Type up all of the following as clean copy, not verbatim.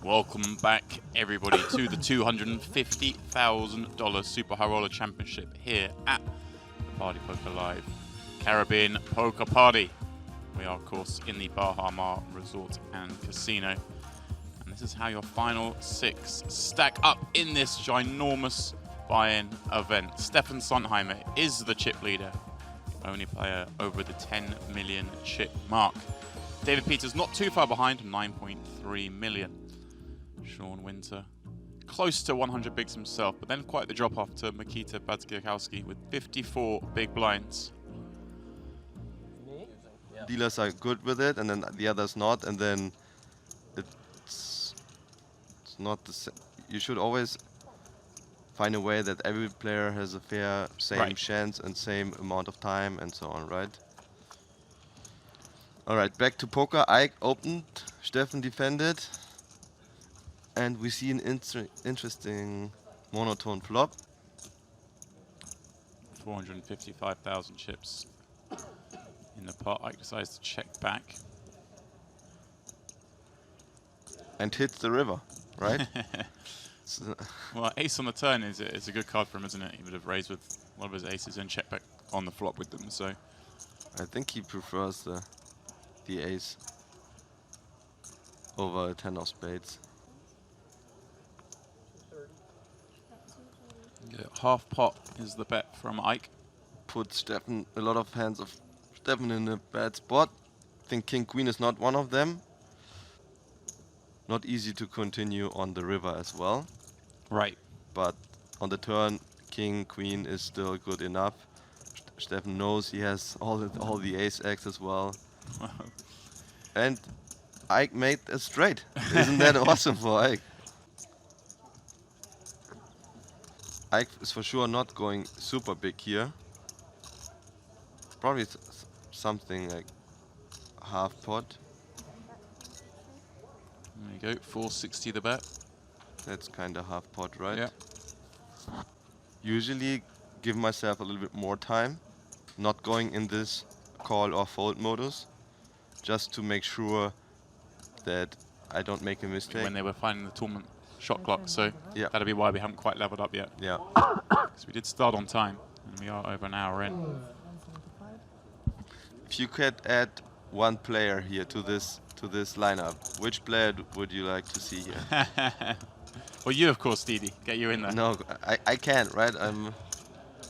Welcome back, everybody, to the $250,000 Super High Roller Championship here at the Partypoker Live Caribbean Poker Party. We are, of course, in the Baha Mar Resort and Casino. And this is how your final six stack up in this ginormous buy-in event. Steffen Sontheimer is the chip leader, only player over the 10 million chip mark. David Peters not too far behind, 9.3 million. Sean Winter close to 100 bigs himself, but then quite the drop off to Mikita Badzikowski with 54 big blinds. Dealers are good with it, and then the others not, and then it's not the same. You should always find a way that every player has a fair same chance and same amount of time and so on, right? Alright, back to poker. Ike opened, Steffen defended, and we see an interesting monotone flop. 455,000 chips in the pot. Ike decides to check back. And hits the river, right? Well, ace on the turn is a good card for him, isn't it? He would have raised with one of his aces and check back on the flop with them, so. I think he prefers the ace over a 10 of spades. Yeah, half pot is the bet from Ike. Put Steffen, a lot of hands of Steffen in a bad spot. I think King Queen is not one of them. Not easy to continue on the river as well. Right. But on the turn, King Queen is still good enough. Steffen knows he has all the ace X as well. And Ike made a straight. Isn't that awesome for Ike? Ike is for sure not going super big here. Probably something like half pot. There you go, 460 the bet. That's kind of half pot, right? Yeah. Usually give myself a little bit more time, not going in this call or fold modus, just to make sure that I don't make a mistake. When they were finding the tournament shot clock, so yeah, that'll be why we haven't quite leveled up yet. Yeah. Because we did start on time, and we are over an hour in. If you could add one player here to this lineup, which player would you like to see here? Well, you, of course, Didi. Get you in there. No, I can't, right? I'm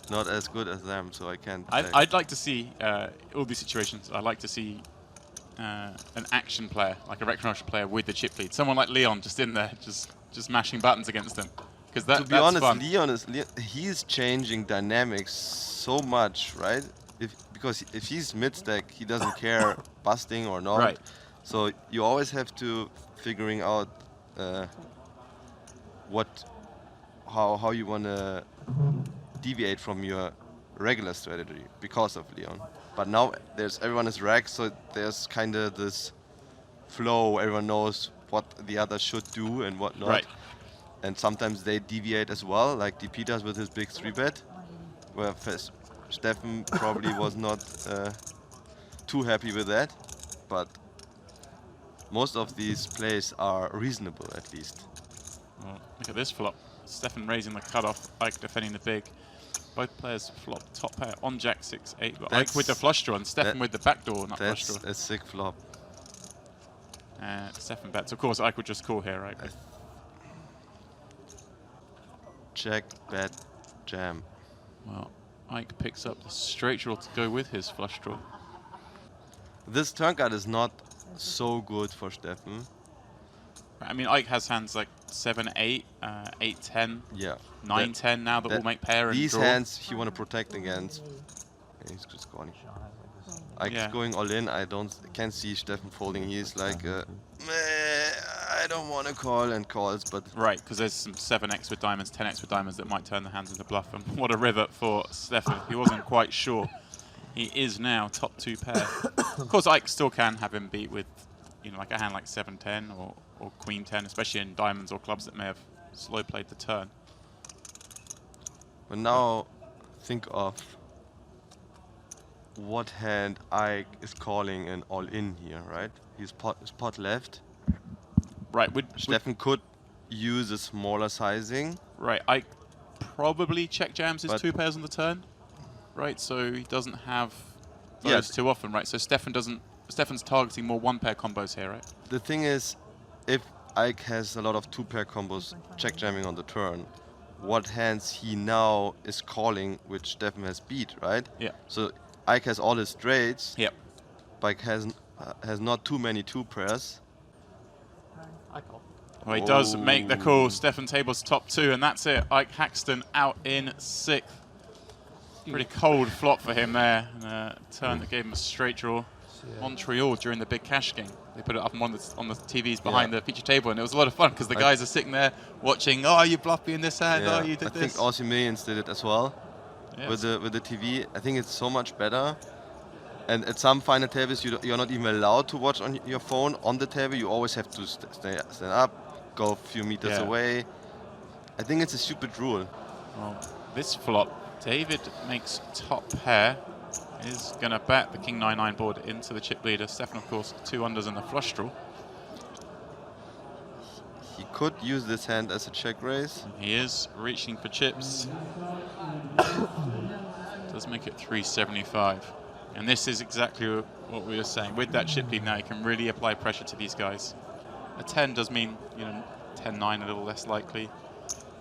not as good as them, so I can't. I'd like to see all these situations. I'd like to see an action player, like a recreational player with the chip lead. Someone like Leon just in there, just mashing buttons against them. Because to be honest, fun. Leon he's changing dynamics so much, right? Because if he's mid-stack, he doesn't care busting or not. Right. So you always have to figuring out how you want to deviate from your regular strategy because of Leon. But now everyone is racked, so there's kind of this flow. Everyone knows what the other should do and what not. Right. And sometimes they deviate as well, like D. Peters with his big 3-bet, where Steffen probably was not too happy with that. But most of these plays are reasonable, at least. Well, look at this flop. Steffen raising the cutoff, Ike defending the big. Both players flop top pair on Jack 6-8, but Ike with the flush draw and Steffen with the backdoor, not flush draw. That's a sick flop. Steffen bets. Of course, Ike would just call here, right? Check, bet, jam. Well, Ike picks up the straight draw to go with his flush draw. This turn card is not so good for Steffen. I mean, Ike has hands like 7-8, 8-10, yeah, 9-10 now that will make pair and these draw. hands he want to protect against. He's just going. Ike's going all in. I can't see Steffen folding. He's like, I don't want to call and calls, but right, because there's some 7x with diamonds, 10x with diamonds that might turn the hands into bluff. And what a river for Steffen. He wasn't quite sure. He is now top 2 pair. Of course, Ike still can have him beat with, like a hand like 7-10 or Queen 10, especially in diamonds or clubs that may have slow played the turn. But now think of what hand Ike is calling an all-in here, right? He's pot left. Right. Steffen could use a smaller sizing. Right. I probably check jams his But 2 pairs on the turn. Right. So he doesn't have those Yeah. too often. Right. So Steffen's targeting more 1-pair combos here, right? The thing is, if Ike has a lot of 2-pair combos check jamming on the turn, what hands he now is calling, which Steffen has beat, right? Yeah. So Ike has all his straights. Yep. Ike has not too many 2-pairs. I call. Well, he does make the call. Oh. Steffen tables top 2, and that's it. Ike Haxton out in 6th. Pretty cold flop for him there. And a turn that gave him a straight draw. Montreal during the big cash game. They put it up on the TVs behind the feature table, and it was a lot of fun because the guys are sitting there watching. Oh, you bluffed me in this hand. Yeah, Oh, you did I this. think Aussie Millions did it as well Yeah, with the TV. I think it's so much better. And at some final tables, you're not even allowed to watch on your phone on the table. You always have to stand up, go a few meters Yeah. away. I think it's a stupid rule. Well, this flop, David makes top pair. Is going to bet the King 9-9 board into the chip leader. Steffen, of course, 2 unders and a flush draw. He could use this hand as a check raise. He is reaching for chips. Does make it 375. And this is exactly what we were saying. With that chip lead now, you can really apply pressure to these guys. A 10 does mean, 10-9 a little less likely.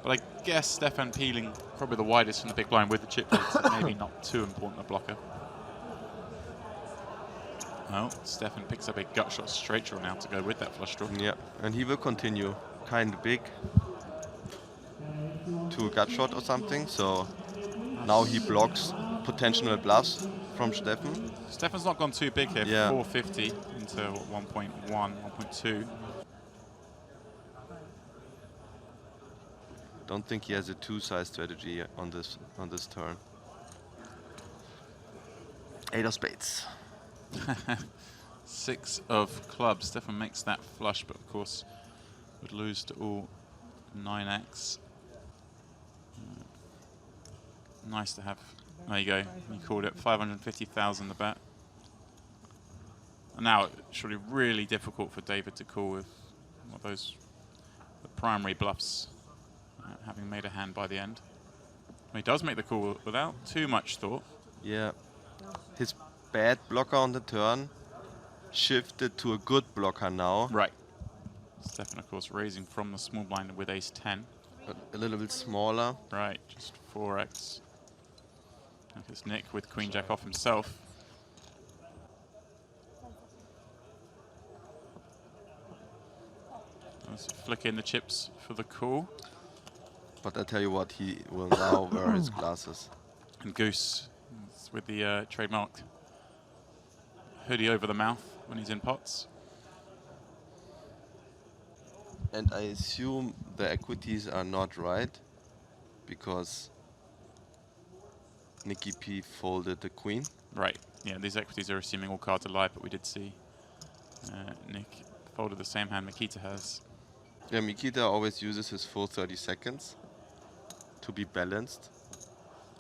But I guess Steffen peeling probably the widest from the big blind with the chip lead, so maybe not too important a blocker. Well, Steffen picks up a gut shot straight draw now to go with that flush draw. Yeah, and he will continue kind of big to a gut shot or something. So now he blocks potential bluffs from Steffen. Steffen's not gone too big here. Yeah. 450 into 1.1, 1.2. Don't think he has a 2-size strategy on this turn. 8 of spades. 6 of clubs. Steffen makes that flush, but of course would lose to all 9x. Nice to have. There you go. You called it 550,000 the bet. And now it should be really difficult for David to call with the primary bluffs, having made a hand by the end. He does make the call without too much thought. Yeah. His bad blocker on the turn shifted to a good blocker now. Right. Steffen, of course, raising from the small blind with ace-10. A little bit smaller. Right, just 4x. It's Nick with queen-jack off himself. Let's flick in the chips for the call. But I tell you what, he will now wear his glasses. And Goose with the trademarked hoodie over the mouth when he's in pots. And I assume the equities are not right because Nicky P folded the queen. Right, yeah, these equities are assuming all cards are live, but we did see Nick folded the same hand Mikita has. Yeah, Mikita always uses his full 30 seconds to be balanced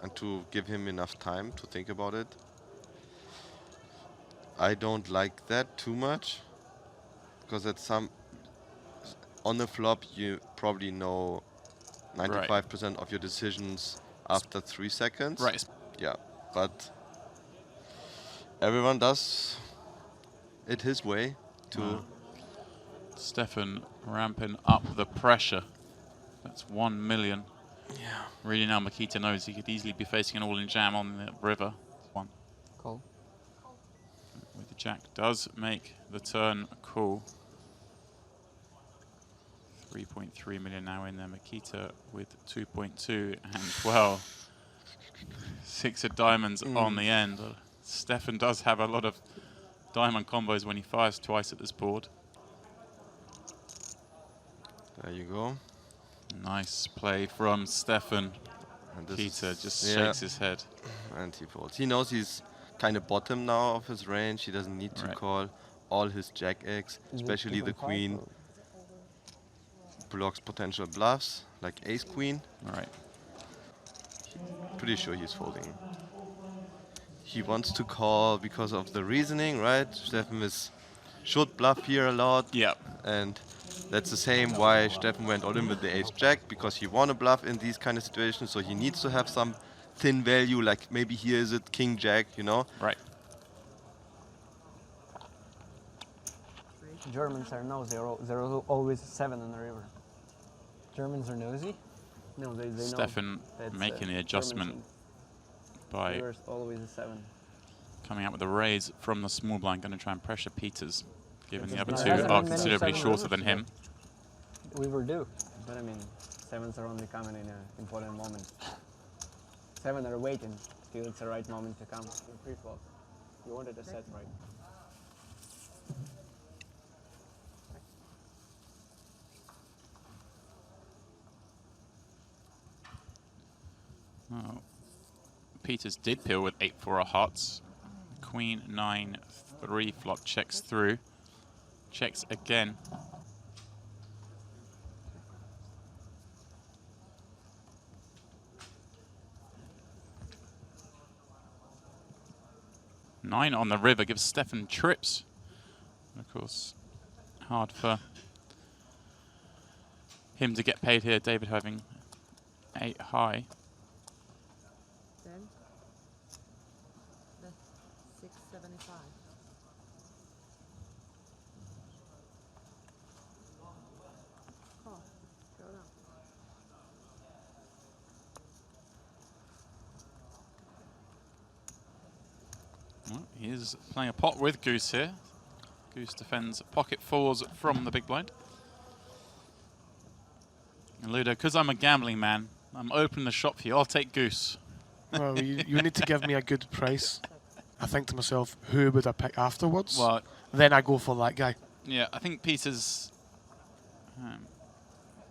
and to give him enough time to think about it. I don't like that too much because on the flop you probably know 95% of your decisions after 3 seconds. Right. Yeah, but everyone does it his way to Steffen ramping up the pressure. That's 1 million. Yeah. Really now Mikita knows he could easily be facing an all-in jam on the river. One. Call. With the jack does make the turn call. 3.3 million now in there. Mikita with 2.2 and well, 6 of diamonds on the end. Steffen does have a lot of diamond combos when he fires twice at this board. There you go. Nice play from Steffen. And this Mikita is- just yeah. shakes his head. And he folds. He knows he's kind of bottom now of his range. He doesn't need to Right. call all his jack eggs, especially the queen. Blocks potential bluffs like ace queen. Right. Pretty sure he's folding. He wants to call because of the reasoning, right? Steffen should bluff here a lot. Yeah. And That's the same why Steffen went all in with the ace-jack, because he want to bluff in these kind of situations, so he needs to have some thin value, like maybe here is it king-jack, you know? Right. Germans are nosy. They're always 7 on the river. Germans are nosy. No, they know. Steffen That's, making the adjustment by River's always a 7. coming out with the raise from the small blind, going to try and pressure Peters, given the other There two hasn't are been many considerably 7 shorter rivers than him. We were due, but I mean, 7s are only coming in an important moment. 7 are waiting till it's the right moment to come in pre-flop. You wanted a set right. Oh. Peters did peel with 8-4 of hearts. Queen 9-3 flop checks through. Checks again. Nine on the river gives Steffen trips. And of course, hard for him to get paid here. David having 8 high. Then that's 675. Call. Go down. Well, he is playing a pot with Goose here. Goose defends pocket fours from the big blind. And Ludo, because I'm a gambling man, I'm opening the shop for you. I'll take Goose. Well, you need to give me a good price. I think to myself, who would I pick afterwards? Well, Then I go for that guy. yeah, I think Peters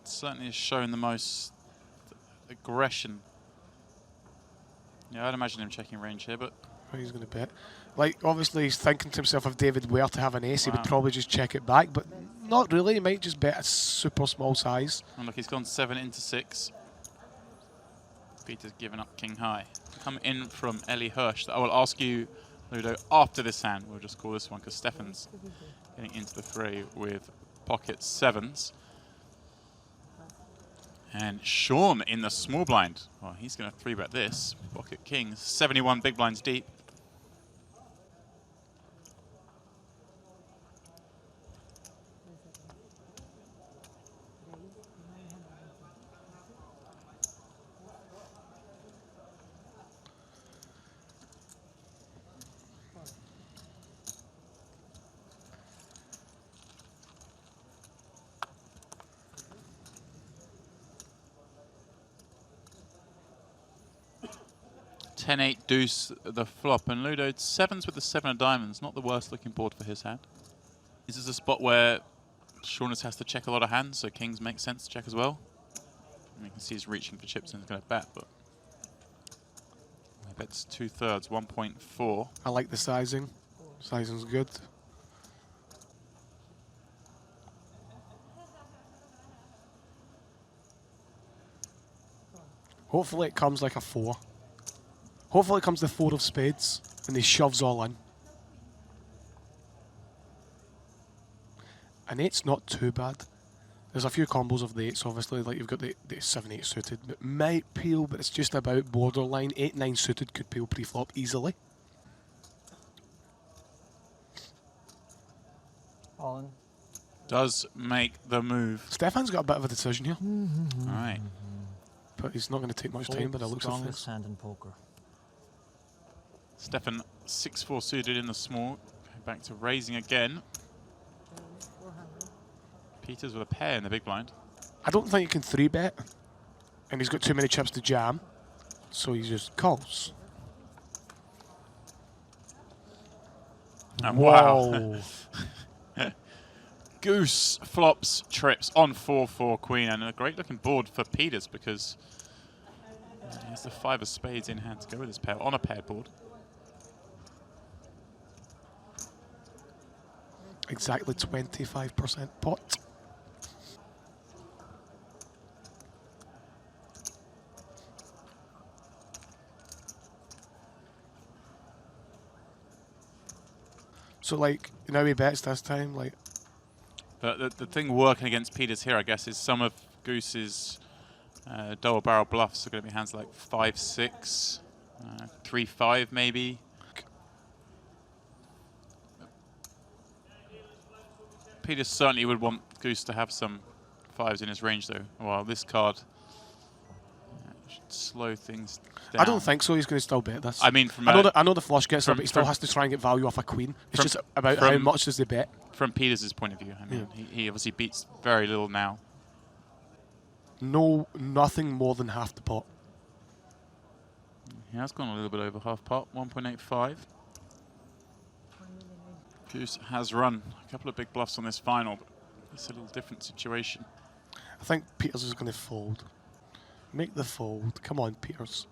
certainly has shown the most aggression. Yeah, I'd imagine him checking range here, but What he's going to bet. Like, obviously, he's thinking to himself, if David were to have an ace, he Wow. would probably just check it back, but not really. He might just bet a super small size. and look, he's gone 7 into 6. Peters giving up king high. Come in from Ellie Hirsch. I will ask you, Ludo, after this hand. We'll just call this one because Steffen's getting into the fray with pocket 7s. And Sean in the small blind. Well, he's going to 3-bet this. Pocket kings, 71 big blinds deep. Ten-8 deuce the flop, and Ludo 7s with the 7 of diamonds. Not the worst looking board for his hand. This is a spot where Sean has to check a lot of hands, so kings make sense to check as well. And you can see he's reaching for chips and he's going to bet, but he bets 2/3, 1.4. I like the sizing. Sizing's good. Hopefully it comes like a 4. Hopefully it comes the 4 of spades and he shoves all in. An 8's not too bad. There's a few combos of the 8s, obviously, like you've got the 7-8 suited. It might peel, but it's just about borderline. 8-9 suited could peel pre-flop easily. All in. Does make the move. Steffan's got a bit of a decision here, All right. but he's not going to take much time by the looks of Strongest things. hand in poker. Steffen 6-4 suited in the small. Back to raising again. 400. Peters with a pair in the big blind. I don't think you can 3-bet, and he's got too many chips to jam, so he just calls. And wow. Goose flops trips on 4-4 queen, and a great looking board for Peters because he has the 5 of spades in hand to go with his pair on a paired board. Exactly 25% pot. So, like, you know, he bets this time, like, But the thing working against Peters here, I guess, is some of Goose's double barrel bluffs are going to be hands like 5-6, 3-5 maybe. Peters certainly would want Goose to have some 5s in his range, though. Well, this card should slow things down. I don't think so. He's going to still bet this. I mean, from I know the flush gets there, but he still has to try and get value off a queen. It's just about how much does they bet. From Peters' point of view, I mean, he obviously beats very little now. No, nothing more than half the pot. He has gone a little bit over half pot, 1.85. Goose has run a couple of big bluffs on this final, but it's a little different situation. I think Peters is going to fold. Make the fold. Come on, Peters.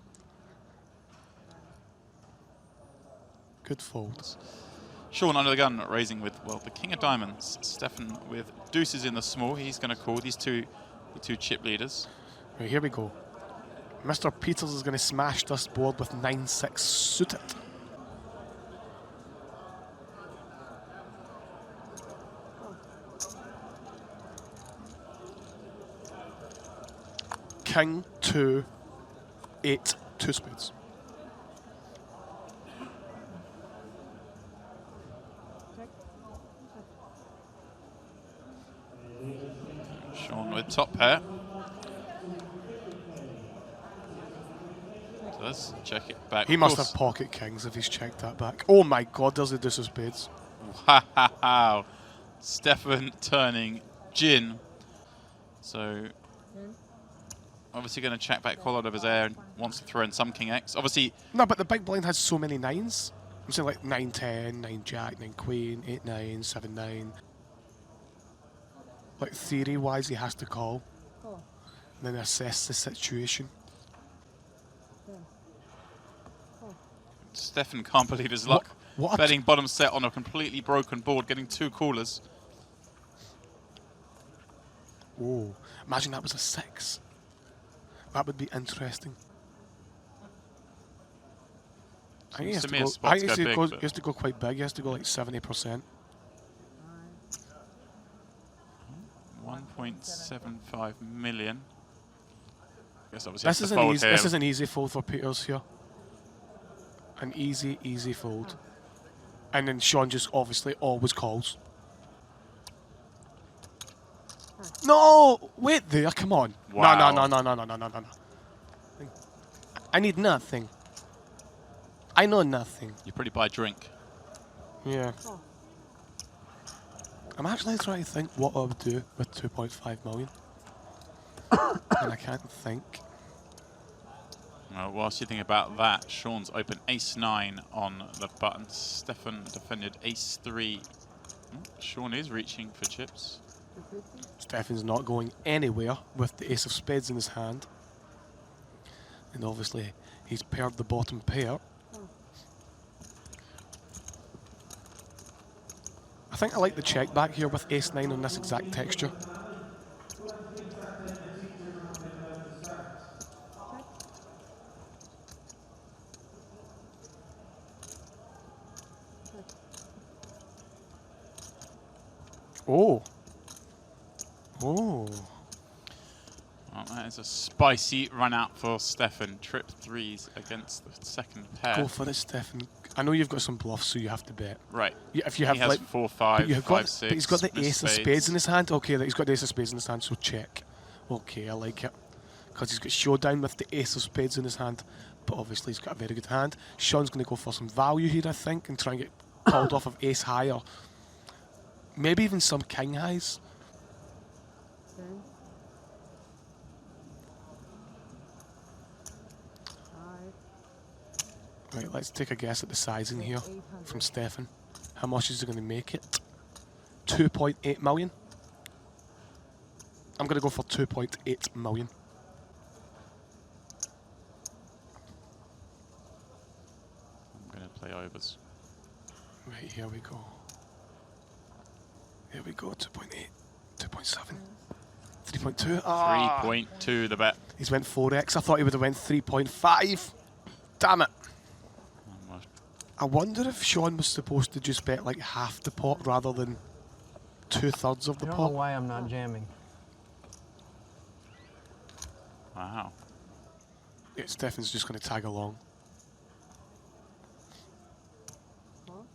Good folds. Sean under the gun, raising with, well, the king of diamonds. Steffen with deuces in the small. He's going to call these the two chip leaders. Right, here we go. Mr. Peters is going to smash this board with 9-6 suited. King, 2, 8, 2 spades. Sean with top pair. Does check it back. He must have pocket kings if he's checked that back. Oh my god, there's the deuce of spades. Wow. Steffen turning gin. So obviously going to check back call out of his air and wants to throw in some king X. Obviously. No, but the big blind has so many 9s. I'm saying like 9-10, 9 jack, 9 queen, 8-9, 7-9. Like theory wise he has to call. And then assess the situation. Steffen can't believe his luck. What betting bottom set on a completely broken board, getting 2 callers. Oh, imagine that was a 6. That would be interesting. I think he has to go quite big. He has to go like 70%. 1.75 million. I guess obviously this is an easy fold for Peters here. An easy fold. And then Sean just obviously always calls. No! Wait there, come on. Wow. No. I need nothing. I know nothing. You pretty buy a drink. Yeah. I'm actually trying to think what I would do with 2.5 million. And I can't think. Well, whilst you think about that, Sean's open ace-9 on the button. Steffen defended ace-3. Sean is reaching for chips. Steffen's not going anywhere with the ace of spades in his hand. And obviously he's paired the bottom pair. I think I like the check back here with ace-9 on this exact texture. Oh. Well, that is a spicy run out for Steffen. Trip 3s against the second pair. Go for it, Steffen. I know you've got some bluffs, so you have to bet. Right. Yeah, if you have he has like 4, 5, 5, 6. But he's got the ace of spades in his hand. Okay, he's got the ace of spades in his hand, so check. Okay, I like it. Because he's got showdown with the ace of spades in his hand. But obviously he's got a very good hand. Sean's going to go for some value here, I think, and try and get called off of ace high or maybe even some king highs. Right, let's take a guess at the sizing here from Steffen. How much is he going to make it? 2.8 million. I'm going to go for 2.8 million. I'm going to play overs. Right, here we go. Here we go, 2.8, 2.7, 3.2. Ah! 3.2 the bet. He's went 4x. I thought he would have went 3.5. Damn it. I wonder if Sean was supposed to just bet like half the pot rather than 2/3 of I the don't know pot. why I'm not jamming. Wow. Yeah, Steffen's just going to tag along. Four.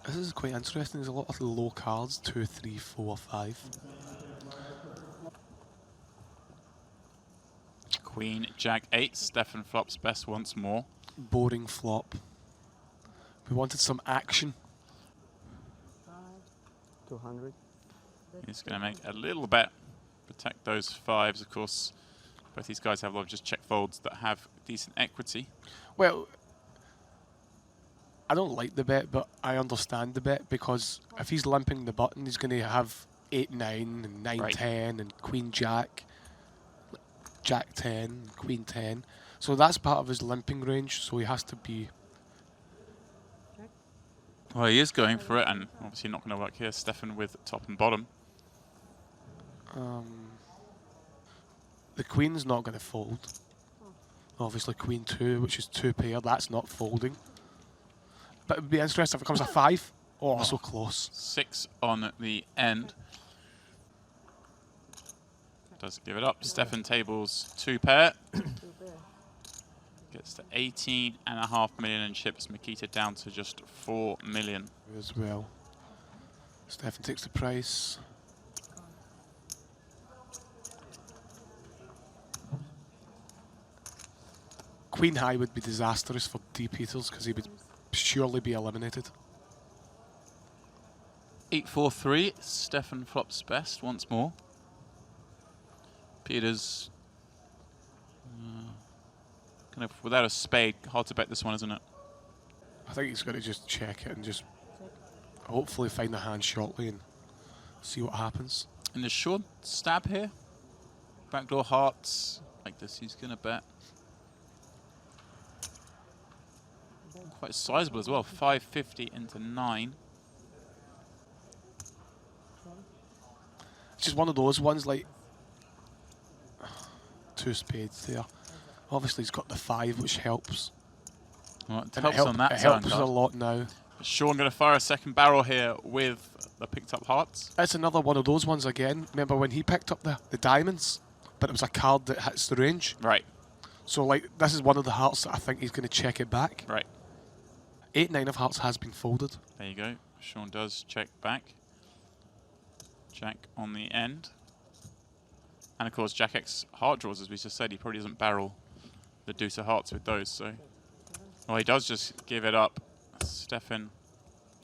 This is quite interesting. There's a lot of low cards. 2, 3, 4, 5. Queen, Jack 8. Steffen flops best once more. Boring flop. We wanted some action. 200. He's going to make a little bet. Protect those 5s, of course. Both these guys have a lot of just check folds that have decent equity. Well, I don't like the bet, but I understand the bet because if he's limping the button, he's going to have 8, 9, and 9, Right. 10, and Queen Jack, Jack 10, and Queen 10. So that's part of his limping range, so he has to be... Well, he is going for it, and obviously not going to work here. Steffen with top and bottom. The Queen's not going to fold. Obviously Queen 2, which is 2 pair, that's not folding. But it would be interesting if it comes a 5. Oh, so close. 6 on the end. Does give it up. Steffen tables 2 pair. Two pair. Gets to 18.5 million and chips Mikita down to just 4 million. As well. Steffen takes the price. Queen high would be disastrous for D. Peters because he would surely be eliminated. 8-4-3. Steffen flops best once more. Peters kind of without a spade. Hard to bet this one, isn't it? I think he's got to just check it and just hopefully find a hand shortly and see what happens. In the short stab here, backdoor hearts like this, he's gonna bet. Quite sizable as well, 550 into 9. It's just one of those ones like 2 spades there. Obviously he's got the 5, which helps. Well, it And helps on that it turn helps a card. lot now. Sean going to fire a second barrel here with the picked up hearts. It's another one of those ones again. Remember when he picked up the diamonds, but it was a card that hits the range. Right, So like this is one of the hearts that I think he's going to check it back. right. 8, 9 of hearts has been folded. There you go. Sean does check back. Jack on the end. And of course Jack X heart draws, as we just said. He probably doesn't barrel the deuce of hearts with those, so... Well, he does just give it up. Steffen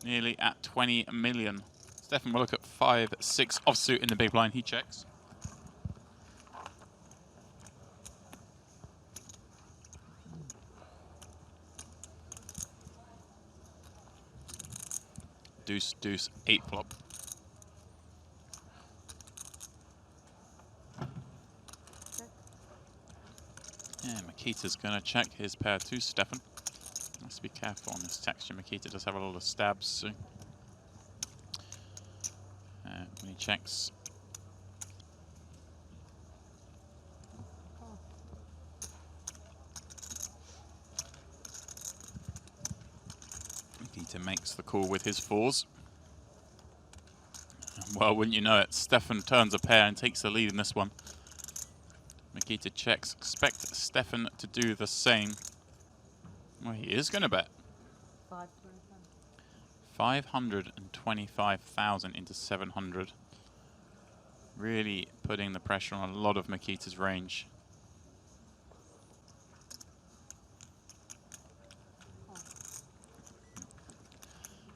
nearly at 20 million. Steffen will look at 5-6 offsuit in the big blind. He checks. Deuce, deuce, 8 flop. Yeah, Mikita's going to check his pair to Steffen. Has to be careful on this texture. Mikita does have a lot of stabs, so when he checks. Mikita makes the call with his 4s. Well, wouldn't you know it, Steffen turns a pair and takes the lead in this one. Mikita checks. Expect Steffen to do the same. Well, he is going to bet. 525,000 into 700. Really putting the pressure on a lot of Mikita's range.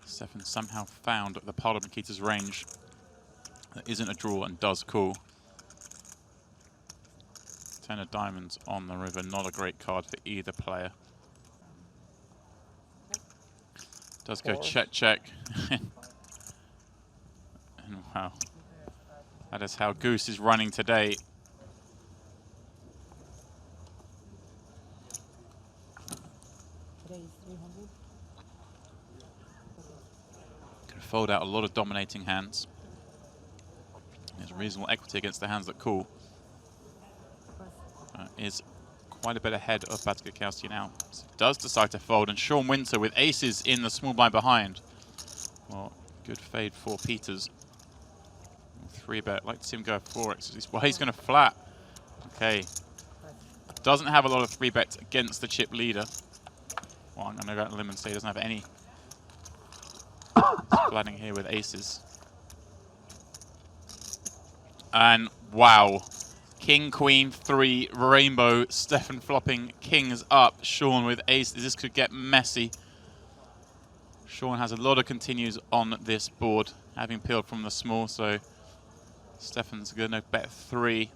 Steffen somehow found the part of Mikita's range that isn't a draw and does call. 10 of diamonds on the river, not a great card for either player. Does go check, check. And wow, that is how Goose is running today. Today is 300. Can fold out a lot of dominating hands. There's reasonable equity against the hands that call. Is quite a bit ahead of Batkowski now. So does decide to fold, and Sean Winter with aces in the small blind behind. Well, good fade for Peters. 3-bet. Like to see him go 4x. Well, he's going to flat. Okay. Doesn't have a lot of 3-bets against the chip leader. Well, I'm going to go out on a limb and say he doesn't have any. He's flatting here with aces. And wow. King, Queen, 3, rainbow. Steffen flopping kings up. Sean with aces. This could get messy. Sean has a lot of continues on this board, having peeled from the small, so Steffen's going to bet 3.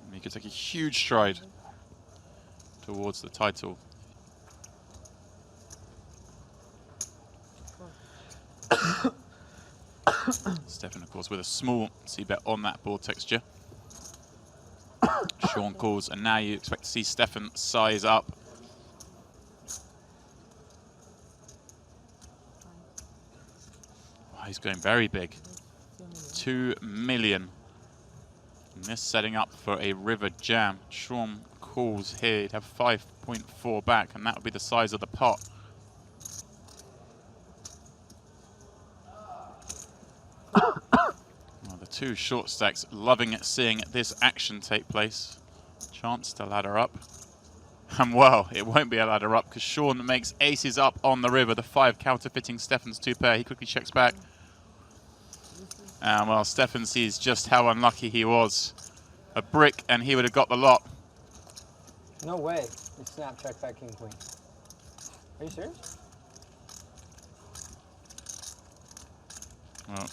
And he could take a huge stride towards the title. Steffen, of course, with a small c-bet on that board texture. Sean calls, and now you expect to see Steffen size up. Wow, he's going very big. 2 million. And this setting up for a river jam. Sean calls here. He'd have 5.4 back, and that would be the size of the pot. Well, the two short stacks loving seeing this action take place. Chance to ladder up. And well, it won't be a ladder up because Sean makes aces up on the river. The 5 counterfeiting Steffen's 2 pair. He quickly checks back. And well, Steffen sees just how unlucky he was. A brick and he would have got the lot. No way. You snap check back king queen. Are you serious? Well,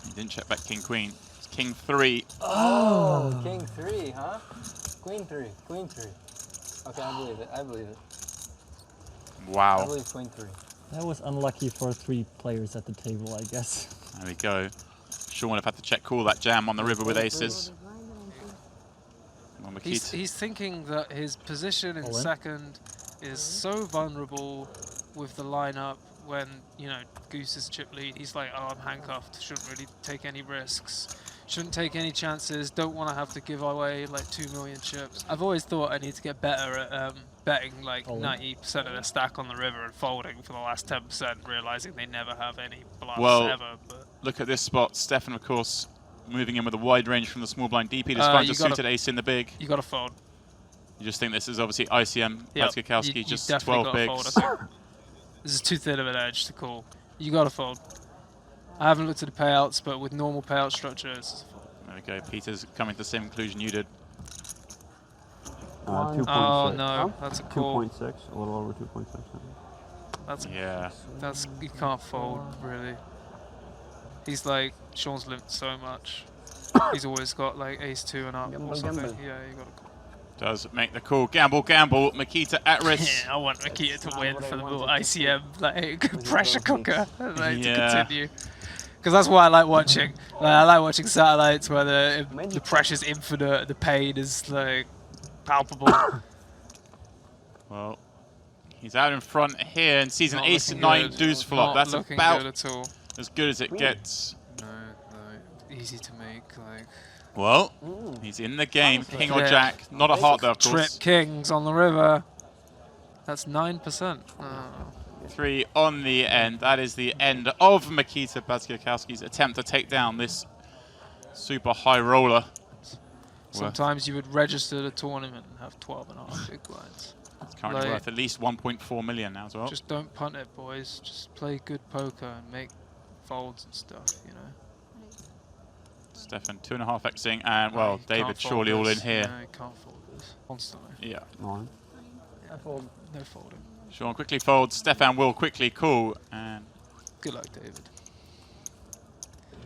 he didn't check back king queen. It's king 3. Oh, king 3, huh? Queen 3, queen 3. Okay, I believe it. I believe it. I Wow. believe queen 3. That was unlucky for 3 players at the table, I guess. There we go. Sean would have had to check call that jam on the river with aces. Well, He's thinking that his position in second is so vulnerable with the lineup when, you know, Goose's chip lead. He's like, oh, I'm handcuffed, shouldn't really take any risks, shouldn't take any chances, don't want to have to give away like 2 million chips. I've always thought I need to get better at betting like 90% of their stack on the river and folding for the last 10%, realizing they never have any bluffs ever. But look at this spot. Steffen, of course, moving in with a wide range from the small blind. DP just finds a suited ace in the big. You got to fold. You just think this is obviously ICM, Yep. Batkowski, just you 12 bigs. fold, I think. This is too thin of an edge to call. You got to fold. I haven't looked at the payouts, but with normal payout structures. There we go. Peter's coming to the same conclusion you did. 2.6. Oh no, that's a call. 2.6, a little over 2.6. That's you can't fold really. He's like Sean's limped so much. He's always got like ace 2 and up or something. Yeah, you got to call. Does make the call. Gamble, gamble. Makita at risk. Yeah, I want Makita to win for the little ICM like pressure cooker to continue. Because that's what I like watching. Like, I like watching satellites where the pressure's infinite, the pain is like palpable. Well, he's out in front here and sees an Not ace looking 9 good. deuce flop. Not That's looking about good at all. as good as it gets. No, easy to make. Like Well, he's in the game. King or jack. Not a heart though, of trip course. kings on the river. That's 9%. 3 on the end. That is the end of Makita Batkowski's attempt to take down this super high roller. Sometimes you would register the tournament and have 12.5 big blinds. It's currently worth at least 1.4 million now as well. Just don't punt it, boys. Just play good poker and make folds and stuff, you know. Steffen 2.5xing, and well, David surely all in here. No, you can't fold this constantly. Yeah. I fold. No folding. Sean quickly folds. Steffen will quickly call, and good luck, David.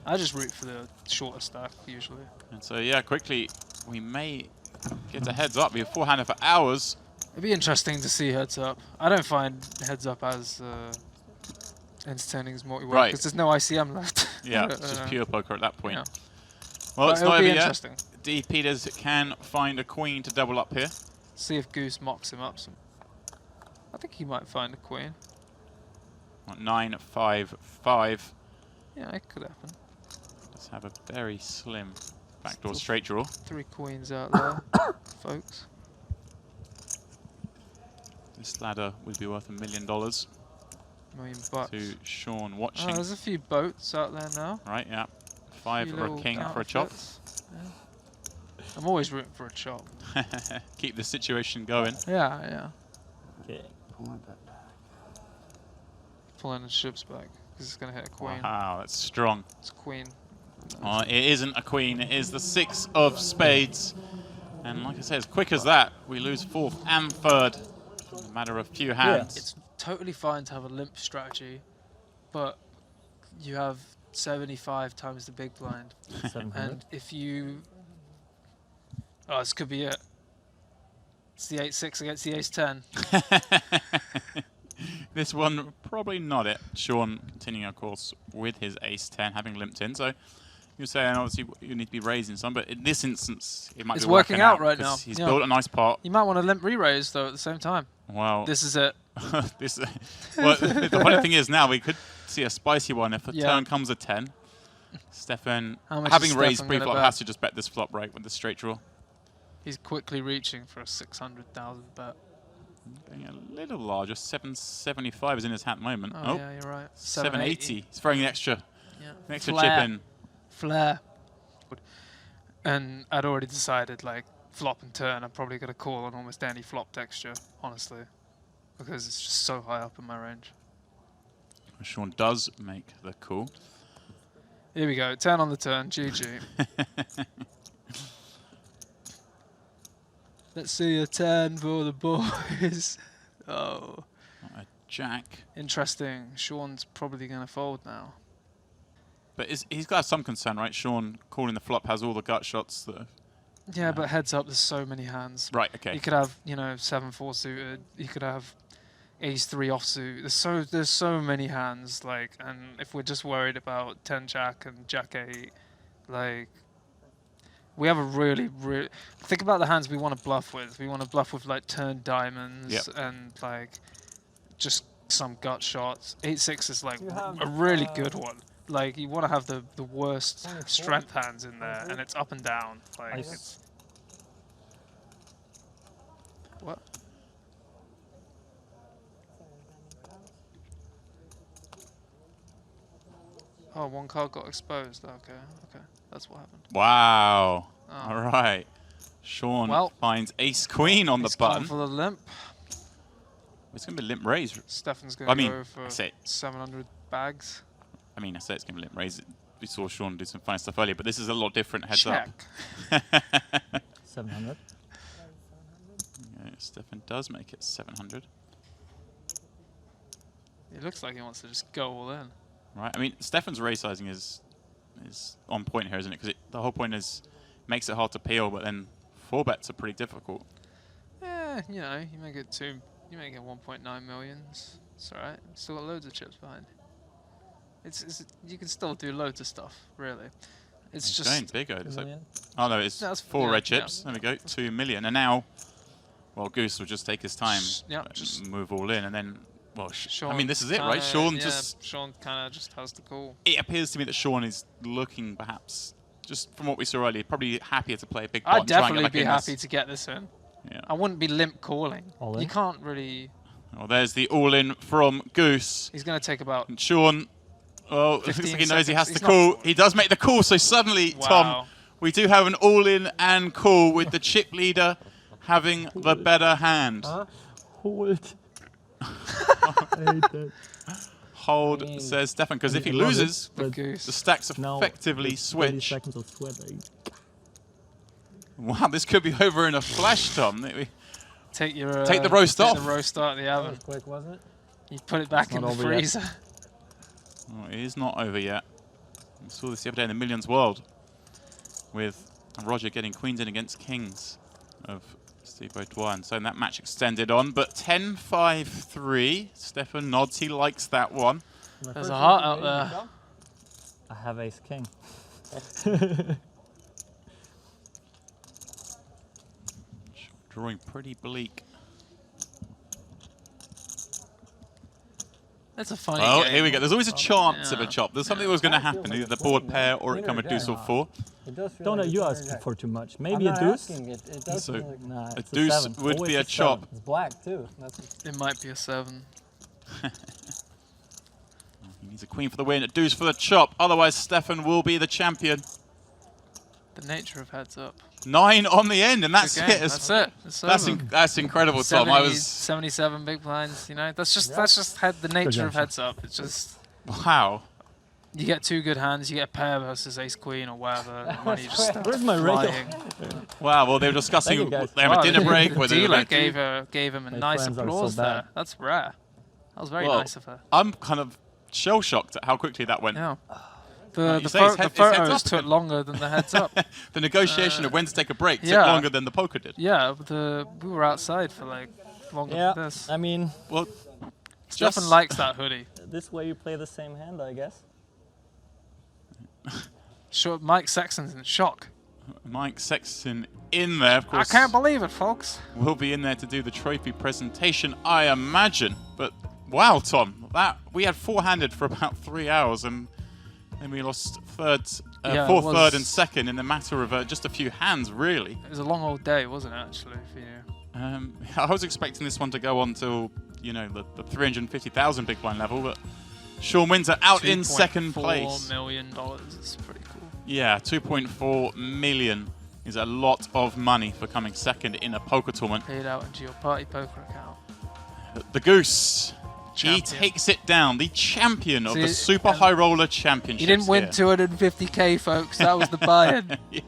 I just root for the shorter stack usually. And so yeah, quickly we may get a heads up. We have forehanded for hours. It'd be interesting to see heads up. I don't find heads up as entertaining as multi-way because there's no ICM left. Yeah, it's just pure poker at that point. Yeah. Well, but it's not over yet. Interesting. D. Peters can find a queen to double up here. See if Goose mocks him up some. I think he might find a queen. 9, 5, 5. Yeah, it could happen. does have a very slim backdoor straight draw. 3 queens out there, folks. This ladder would be worth $1 million $1,000,000 to Sean Oh, watching. there's a few boats out there now. Right, yeah. 5 Few for a little king for a chop. counterfeits. Yeah. I'm always rooting for a chop. Keep the situation going. Yeah, yeah. Okay, pull my bet back. Pulling the ships back because it's going to hit a queen. Wow, that's strong. It's a queen. Oh, it isn't a queen, it is the 6 of spades. And like I said, as quick as that, we lose 4th and 3rd in a matter of few hands. It's totally fine to have a limp strategy, but you have 75 times the big blind. 700. And if you... Oh, this could be it. It's the 8-6 against the ace-10. This one, probably not it. Sean continuing, of course, with his ace-10, having limped in. So you're saying, obviously, you need to be raising some, but in this instance, it might It's be working out right 'cause now. He's Yeah. built a nice pot. You might want to limp re-raise, though, at the same time. Well, This is it. this, well, the funny thing is now we could see a spicy one if a Yeah. turn comes a 10. Stefan, How much having is raised Stefan pre-flop, gonna has bet? to just bet this flop right with the straight draw. He's quickly reaching for a 600,000 bet. Being a little larger, 775 is in his hat at the moment. Oh, yeah, you're right. 780. He's throwing the extra, Yeah. an extra Flair. chip in. Flair. And I'd already decided, like, flop and turn, I'm probably going to call on almost any flop texture, honestly. Because it's just so high up in my range. Sean does make the call. Here we go. 10 on the turn. GG. Let's see a 10 for the boys. Oh. Not a jack. Interesting. Sean's probably going to fold now. But he's got to have some concern, right? Sean calling the flop has all the gut shots. That Yeah, but heads up, there's so many hands. right, okay. You could have, you know, 7-4 suited. You could have ace-3 offsuit. There's so many hands, like, and if we're just worried about 10 jack and jack 8, like, we have a really think about the hands we want to bluff with. We want to bluff with like turn diamonds Yep. and like just some gut shots. 8-6 is like You have, a really good one. Like you want to have the worst strength hands in there, and it's up and down. Like Ice. it's what? Oh, one card got exposed. Okay, okay, that's what happened. Wow. Oh. All right. Sean Well, finds ace queen on the He's gone button. for the limp. It's going to be limp raise. Stefan's I going to mean, go I for say, 700 bags. I say it's going to be limp raise. We saw Sean do some fine stuff earlier, but this is a lot different. Heads Check. up. 700. Yeah, Stefan does make it 700. It looks like he wants to just go all in. Right. I mean, Stefan's raise sizing is on point here, isn't it? Because the whole point is makes it hard to peel, but then 4 bets are pretty difficult. Yeah, you know, you may get 1.9 millions. It's alright. Still got loads of chips behind. It's you can still do loads of stuff, really. It's He's just going bigger. It's like, Million. oh no, it's That's 4 yeah, red chips. There we go, 2 million. And now, well, Goose will just take his time, Yeah, just move all in, and then, well, I Sean mean, this is it, right? kinda- Sean yeah, just. Sean kind of just has the call. It appears to me that Sean is looking, perhaps, just from what we saw earlier, probably happier to play a big pot. I'd and try and get definitely back be in happy this. to get this in. Yeah. I wouldn't be limp calling. All You in? can't really. Well, there's the all-in from Goose. He's going to take about. And Sean, oh, it looks 15 like he knows he has seconds. to He's not call. calling. He does make the call, so suddenly, Wow. Tom, we do have an all-in and call with the chip leader having the better hand. Huh? Hold. I hate that. Hold, I mean, says Stefan, because if he I love it, loses, The but goose. the stacks now effectively with 30 switch. seconds of sweat. Wow, this could be over in a flash, Tom. Take your. Take the roast take off. the roast out of the That oven. was quick, wasn't it? You put it back It's in not the over yet. freezer. Oh, it is not over yet. We saw this the other day in the Millions World with Roger getting queens in against kings of Steve Beaudoin. And so that match extended on, but 10-5-3. Stefan nods, he likes that one. There's a heart out there. I have ace king. Drawing pretty bleak. That's a funny Well, game. here we go. There's always a chance of a Yeah. chop. There's something that was going to happen. Either the board pair or it come a deuce or 4. It does feel Don't know, like you it's asking turn for too much. I'm Maybe a not deuce? asking, It does So- feel like Nah, A it's deuce seven. would Always be a 7. chop. it's black too. That's It might be a 7. He needs a queen for the win, a deuce for the chop. Otherwise, Steffen will be the champion. The nature of heads up. 9 on the end, and that's Good it. game. That's it. It's That's, over. that's incredible, Tom. 77 big blinds. You know, that's just the nature job, of heads up. It's just Wow. you get 2 good hands, you get a pair versus ace queen or whatever. And money just starts Where's my rail? flying. Wow, well, they were discussing, Thank you, guys. they have a Wow, dinner break. The where they were dealer going to- gave him a My nice friends are so applause bad. there. That's rare. That was very Well, nice of her. I'm kind of shell-shocked at how quickly that went. Yeah. you The, say pho- it's the heads up photos again. took longer than the heads up. The negotiation of when to take a break took yeah. longer than the poker did. Yeah, we were outside for like longer Yeah, than this. I mean, Well, Steffen just- likes that hoodie. this way you play the same hand, I guess. Sure, Mike Sexton's in shock. Mike Sexton in there, of I course. can't believe it, folks. Will be in there to do the trophy presentation, I imagine. But wow, Tom, that we had 4-handed for about 3 hours, and then we lost Yeah, it fourth, was- third, and second in the matter of just a few hands, really. It was a long old day, wasn't it, actually, for you? I was expecting this one to go on till the 350,000 big blind level, but Sean Windsor out in second place. $2.4 million is pretty cool. Yeah, 2.4 million is a lot of money for coming second in a poker tournament. Paid out into your party poker account. The Goose, he Champion. takes it down, the champion of See, the Super and High Roller Championship. He didn't win 250k, folks. That was the buy-in. Yeah.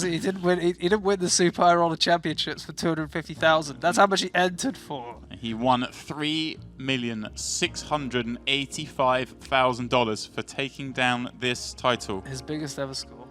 He didn't win. He didn't win the Super High Roller Championships for 250,000. That's how much he entered for. He won $3,685,000 for taking down this title. His biggest ever score.